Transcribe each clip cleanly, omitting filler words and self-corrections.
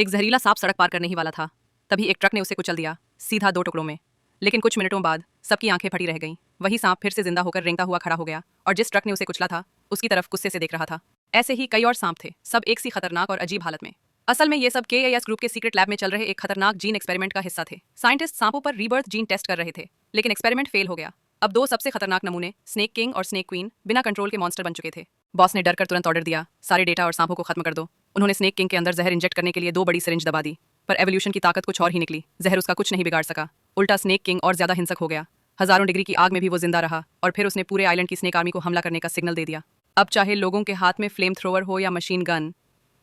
एक जहरीला सांप सड़क पार करने ही वाला था, तभी एक ट्रक ने उसे कुचल दिया, सीधा 2 टुकड़ों में। लेकिन कुछ मिनटों बाद सबकी आंखें फटी रह गईं। वही सांप फिर से जिंदा होकर रेंगता हुआ खड़ा हो गया और जिस ट्रक ने उसे कुचला था उसकी तरफ गुस्से से देख रहा था। ऐसे ही कई और सांप थे, सब एक सी खतरनाक और अजीब हालत में। असल में ये सब KAS ग्रुप के सीक्रेट लैब में चल रहे एक खतरनाक जीन एक्सपेरिमेंट का हिस्सा थे। साइंटिस्ट सांपों पर रीबर्थ जीन टेस्ट कर रहे थे, लेकिन एक्सपेरिमेंट फेल हो गया। अब 2 सबसे खतरनाक नमूने, स्नेक किंग और स्नेक क्वीन, बिना कंट्रोल के मॉन्स्टर बन चुके थे। बॉस ने डर कर तुरंत ऑर्डर दिया, सारे डेटा और सांपों को खत्म कर दो। उन्होंने स्नेक किंग के अंदर जहर इंजेक्ट करने के लिए 2 बड़ी सिरिंज दबा दी, पर एवोल्यूशन की ताकत कुछ और ही निकली। जहर उसका कुछ नहीं बिगाड़ सका, उल्टा स्नेक किंग और ज्यादा हिंसक हो गया। हजारों डिग्री की आग में भी वो जिंदा रहा और फिर उसने पूरे आइलैंड की स्नेक आर्मी को हमला करने का सिग्नल दे दिया। अब चाहे लोगों के हाथ में फ्लेम थ्रोवर हो या मशीन गन,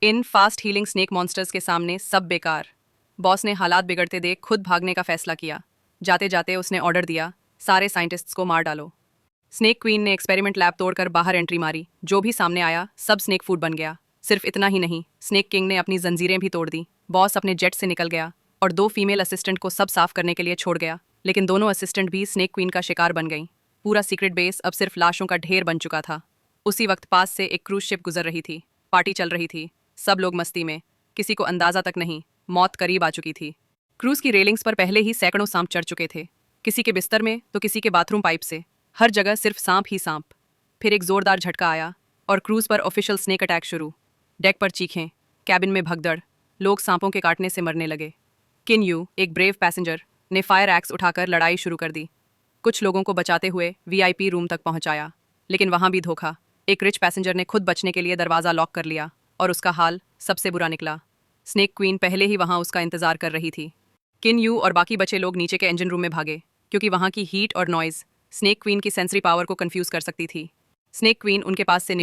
इन फास्ट हीलिंग स्नेक मॉन्स्टर्स के सामने सब बेकार। बॉस ने हालात बिगड़ते देख खुद भागने का फैसला किया। जाते जाते उसने ऑर्डर दिया, सारे साइंटिस्ट्स को मार डालो। स्नेक क्वीन ने एक्सपेरिमेंट लैब तोड़कर बाहर एंट्री मारी। जो भी सामने आया सब स्नेक फूड बन गया। सिर्फ इतना ही नहीं, स्नेक किंग ने अपनी जंजीरें भी तोड़ दी। बॉस अपने जेट से निकल गया और 2 फीमेल असिस्टेंट को सब साफ करने के लिए छोड़ गया, लेकिन दोनों असिस्टेंट भी स्नेक क्वीन का शिकार बन गईं। पूरा सीक्रेट बेस अब सिर्फ लाशों का ढेर बन चुका था। उसी वक्त पास से एक क्रूज शिप गुजर रही थी। पार्टी चल रही थी, सब लोग मस्ती में, किसी को अंदाजा तक नहीं, मौत करीब आ चुकी थी। क्रूज की रेलिंग्स पर पहले ही सैकड़ों सांप चढ़ चुके थे, किसी के बिस्तर में तो किसी के बाथरूम पाइप से, हर जगह सिर्फ सांप ही सांप। फिर एक जोरदार झटका आया और क्रूज पर ऑफिशियल स्नेक अटैक शुरू। डेक पर चीखें, कैबिन में भगदड़, लोग सांपों के काटने से मरने लगे। किन यू, एक ब्रेव पैसेंजर, ने फायर एक्स उठाकर लड़ाई शुरू कर दी। कुछ लोगों को बचाते हुए VIP रूम तक पहुंचाया, लेकिन वहां भी धोखा। एक रिच पैसेंजर ने खुद बचने के लिए दरवाजा लॉक कर लिया और उसका हाल सबसे बुरा निकला। स्नेक क्वीन पहले ही वहां उसका इंतजार कर रही थी। किन यू और बाकी बचे लोग नीचे के इंजन रूम में भागे, क्योंकि वहां की हीट और नॉइज स्नेक क्वीन की सेंसरी पावर को कंफ्यूज कर सकती थी। स्नेक क्वीन उनके पास से